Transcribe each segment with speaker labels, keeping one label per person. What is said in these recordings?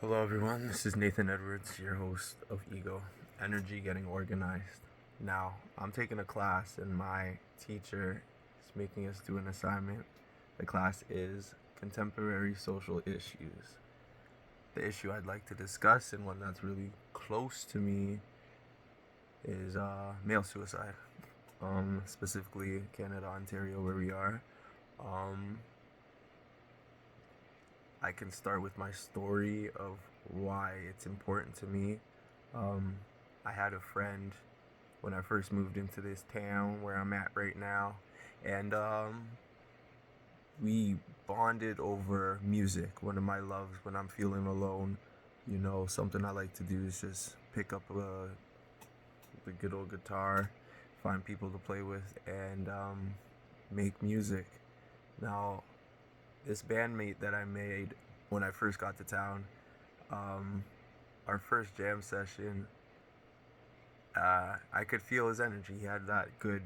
Speaker 1: Hello, everyone. This is Nathan Edwards, your host of Ego Energy Getting Organized. Now, I'm taking a class, and my teacher is making us do an assignment. The class is Contemporary Social Issues. The issue I'd like to discuss, and one that's really close to me, is male suicide. Specifically, Canada, Ontario, where we are. Um, I can start with my story of why it's important to me. Um, I had a friend when I first moved into this town where I'm at right now, and we bonded over music. One of my loves when I'm feeling alone. Something I like to do is just pick up the good old guitar, find people to play with, and make music. Now, this bandmate that I made when I first got to town, um, our first jam session, I could feel his energy. He had that good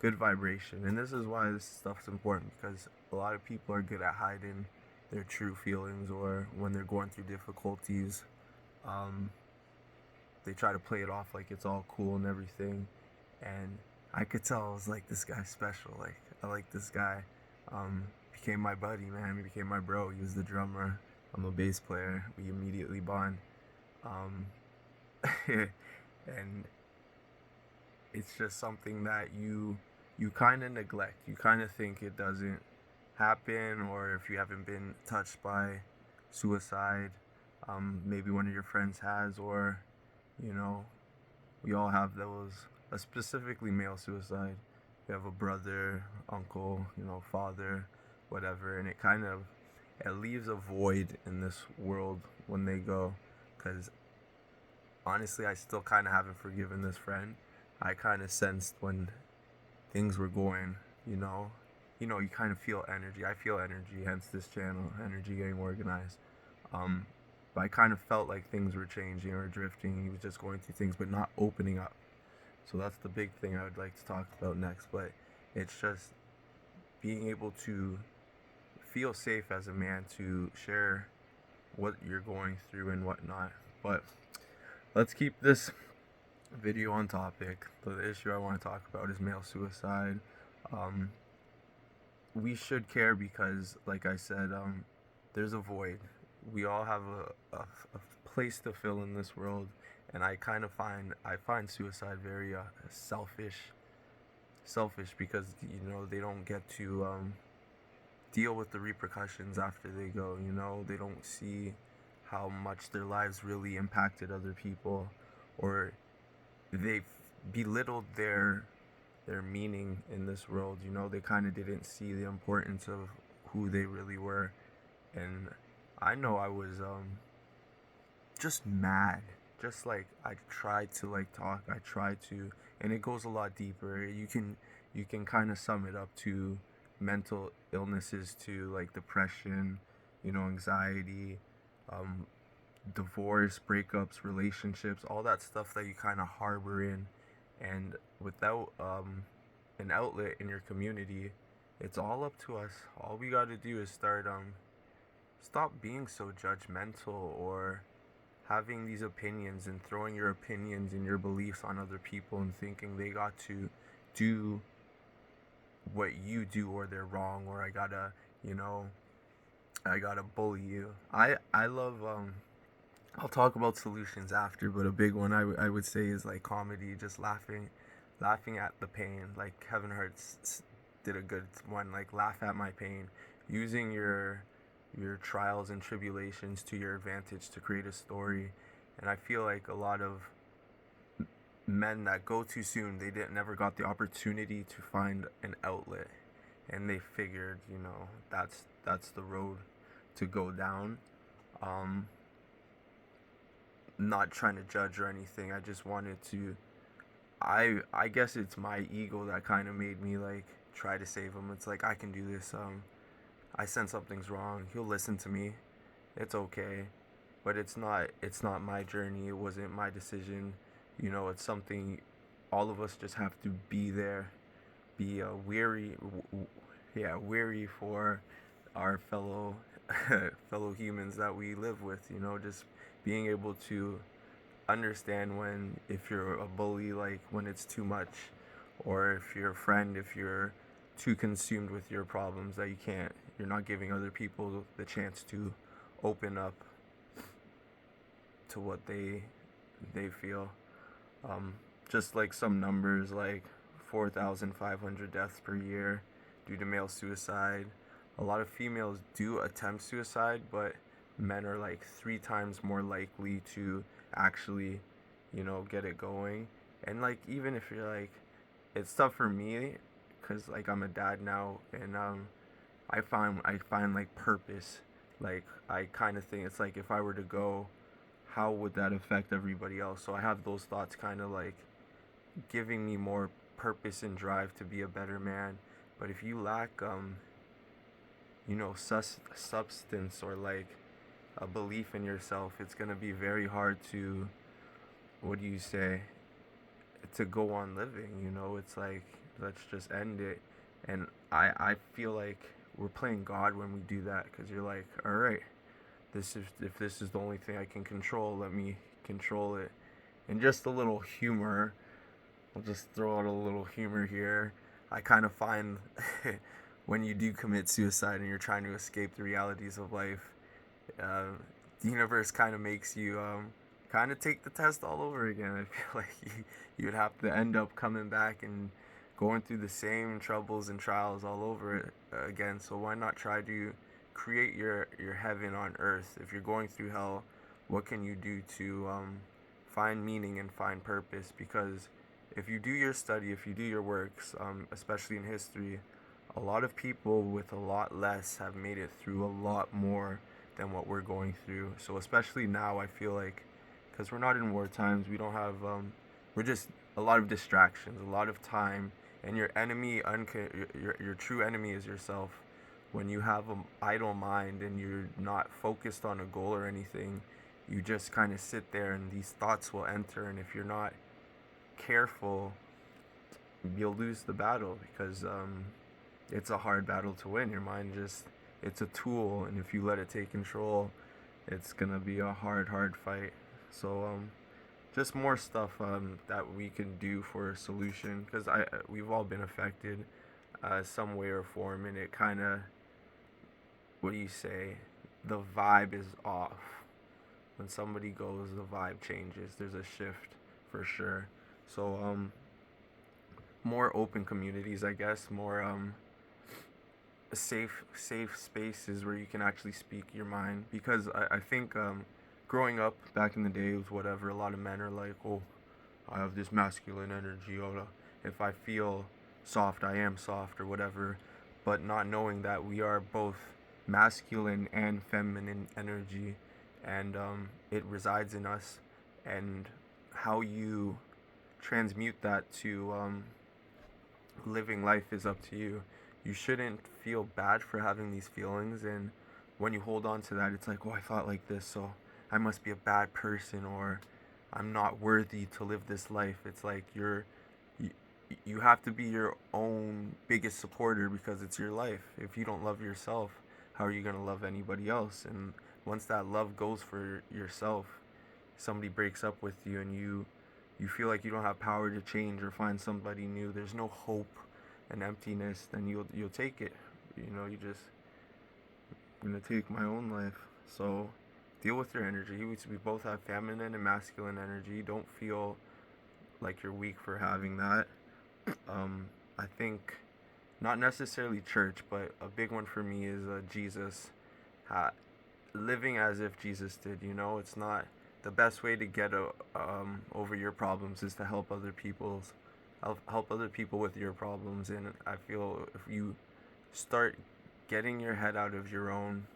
Speaker 1: vibration, and this is why this stuff's important because a lot of people are good at hiding their true feelings, or when they're going through difficulties, um, they try to play it off like it's all cool and everything. And I could tell I was like, this guy's special. Like, I like this guy. Became my buddy, man. He became my bro. He was the drummer. I'm a bass player. We immediately bond. Um, and it's just something that you kind of neglect. You kind of think it doesn't happen, or if you haven't been touched by suicide, maybe one of your friends has, or you know, we all have those. Specifically male suicide. You have a brother, uncle, father, whatever, and it leaves a void in this world when they go. Because honestly, I still kind of haven't forgiven this friend. I kind of sensed when things were going, you know, you kind of feel energy. I feel energy, hence this channel, Energy Getting Organized. Um, but I kind of felt like things were changing or drifting. He was just going through things, but not opening up. So that's the big thing I would like to talk about next. But it's just being able to feel safe as a man to share what you're going through and whatnot. But let's keep this video on topic. The issue I want to talk about is male suicide. Um, we should care because, like I said, there's a void. We all have a place to fill in this world, and I find suicide very selfish because they don't get to deal with the repercussions after they go. They don't see how much their lives really impacted other people, or they belittled their meaning in this world. They kind of didn't see the importance of who they really were. And I know I was just mad. Just like I tried to like talk, I tried to, and it goes a lot deeper. You can kind of sum it up to mental illnesses, to like depression, anxiety, um, divorce, breakups, relationships, all that stuff that you kind of harbor in, and without an outlet in your community, it's all up to us. All we got to do is stop being so judgmental, or having these opinions and throwing your opinions and your beliefs on other people and thinking they got to do what you do, or they're wrong, or you know I gotta bully you. I love I'll talk about solutions after, but a big one I would say is like comedy, just laughing at the pain. Like Kevin Hart did a good one, like laugh at my pain, using your trials and tribulations to your advantage to create a story. And I feel like a lot of men that go too soon, they didn't never got the opportunity to find an outlet, and they figured, that's the road to go down. Um, not trying to judge or anything. I just wanted to. I guess it's my ego that kind of made me like try to save him. It's like I can do this. I sense something's wrong. He'll listen to me. It's okay, but it's not my journey. It wasn't my decision. It's something all of us just have to be there, be weary, yeah, weary for our fellow fellow humans that we live with, just being able to understand when, if you're a bully, like when it's too much, or if you're a friend, if you're too consumed with your problems that you're not giving other people the chance to open up to what they feel. Um, just like some numbers, like 4,500 deaths per year due to male suicide. A lot of females do attempt suicide, but men are like 3 times more likely to actually, get it going. And like, even if you're like, it's tough for me, cause like I'm a dad now, and I find like purpose. Like I kind of think it's like, if I were to go, how would that affect everybody else? So I have those thoughts kind of like giving me more purpose and drive to be a better man. But if you lack, substance, or like a belief in yourself, it's gonna be very hard to, what do you say, to go on living. It's like, let's just end it. And I feel like we're playing God when we do that, because you're like, all right, if this is the only thing I can control, let me control it. And just a little humor, I'll just throw out a little humor here. I kind of find when you do commit suicide and you're trying to escape the realities of life, uh, the universe kind of makes you kind of take the test all over again. I feel like you would have to end up coming back and going through the same troubles and trials all over it again. So why not try to create your heaven on earth? If you're going through hell, what can you do to find meaning and find purpose? Because if you do your study, if you do your works, especially in history, a lot of people with a lot less have made it through a lot more than what we're going through. So especially now, I feel like, because we're not in war times, we don't have, we're just a lot of distractions, a lot of time, and your enemy, your true enemy is yourself. When you have an idle mind and you're not focused on a goal or anything, you just kind of sit there and these thoughts will enter, and if you're not careful, you'll lose the battle, because it's a hard battle to win. Your mind just, it's a tool, and if you let it take control, it's gonna be a hard fight. So just more stuff that we can do for a solution, because we've all been affected some way or form, and it kind of, what do you say, the vibe is off. When somebody goes, the vibe changes. There's a shift for sure. So more open communities, I guess, more safe spaces where you can actually speak your mind. Because I think growing up back in the day was whatever. A lot of men are like, oh, I have this masculine energy. Oh, if I feel soft, I am soft, or whatever. But not knowing that we are both masculine and feminine energy, and it resides in us. And how you transmute that to living life is up to you. You shouldn't feel bad for having these feelings, and when you hold on to that, it's like, oh, I thought like this, so I must be a bad person, or I'm not worthy to live this life. It's like you, you have to be your own biggest supporter, because it's your life. If you don't love yourself, how are you going to love anybody else? And once that love goes for yourself, somebody breaks up with you, and you feel like you don't have power to change or find somebody new, there's no hope and emptiness, then you'll take it. You just, I'm gonna take my own life. So deal with your energy. We both have feminine and masculine energy. Don't feel like you're weak for having that. I think not necessarily church, but a big one for me is Jesus. Ha- Living as if Jesus did. It's not the best way to get over your problems is to help other people with your problems. And I feel if you start getting your head out of your own,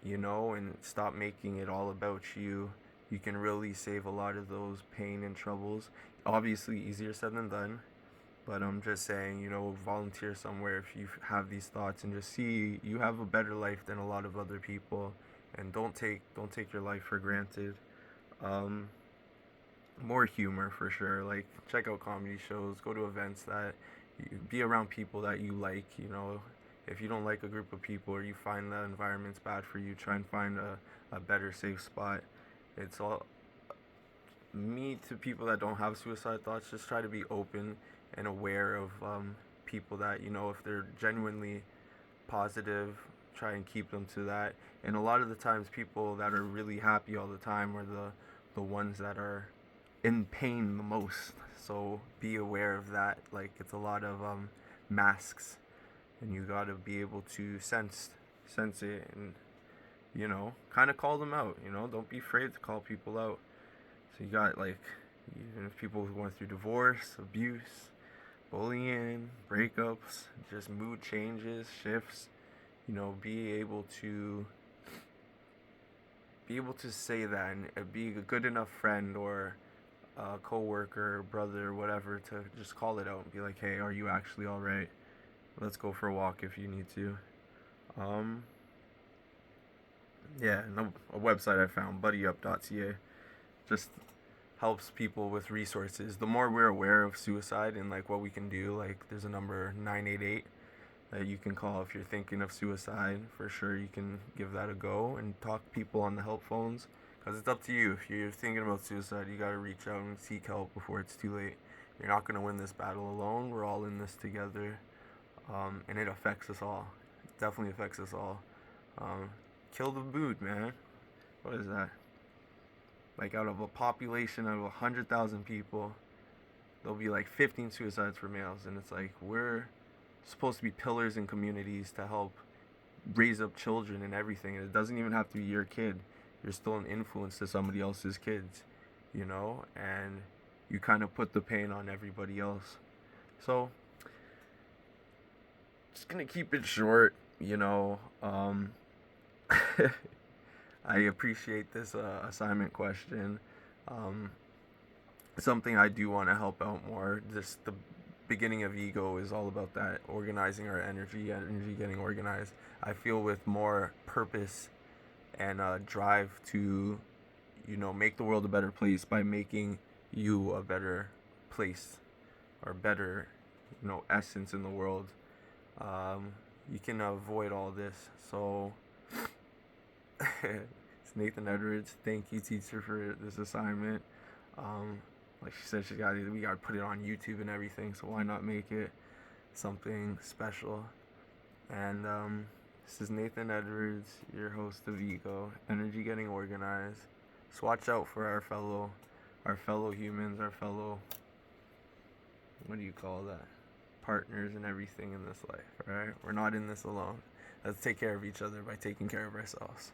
Speaker 1: and stop making it all about you, you can really save a lot of those pain and troubles. Obviously, easier said than done, but I'm just saying, volunteer somewhere if you have these thoughts, and just see you have a better life than a lot of other people, and don't take your life for granted. Um, More humor for sure. Like, check out comedy shows, go to events that be around people that you like. If you don't like a group of people or you find that environment's bad for you, try and find a better safe spot. It's all me to people that don't have suicide thoughts. Just try to be open and aware of people that, if they're genuinely positive, try and keep them to that. And a lot of the times, people that are really happy all the time are the ones that are in pain the most. So be aware of that. Like, it's a lot of masks, and you gotta be able to sense it, and kind of call them out. Don't be afraid to call people out. So you got, like, even if people going through divorce, abuse, bullying, breakups, just mood changes, shifts, be able to say that, and be a good enough friend or a coworker, brother, whatever, to just call it out and be like, hey, are you actually all right? Let's go for a walk if you need to. Yeah, and a website I found, buddyyup.ca, just helps people with resources. The more we're aware of suicide and like what we can do, like there's a number 988 that you can call if you're thinking of suicide. For sure, you can give that a go and talk to people on the help phones, because it's up to you. If you're thinking about suicide, you got to reach out and seek help before it's too late. You're not going to win this battle alone. We're all in this together, and it affects us all. It definitely affects us all. Kill the mood, man. What is that? Like, out of a population of 100,000 people, there'll be like 15 suicides for males, and it's like, we're supposed to be pillars in communities to help raise up children and everything. And it doesn't even have to be your kid. You're still an influence to somebody else's kids, and you kind of put the pain on everybody else. So, just gonna keep it short, I appreciate this assignment question. Something I do want to help out more. Just the beginning of Ego is all about that, organizing our energy getting organized. I feel with more purpose and drive to, make the world a better place by making you a better place or better, essence in the world. You can avoid all this. So, it's Nathan Edwards. Thank you, teacher, for this assignment. Like she said, we gotta put it on YouTube and everything. So why not make it something special? And this is Nathan Edwards, your host of Ego, Energy Getting Organized. So watch out for our fellow humans, our fellow, what do you call that? Partners and everything in this life. All right, we're not in this alone. Let's take care of each other by taking care of ourselves.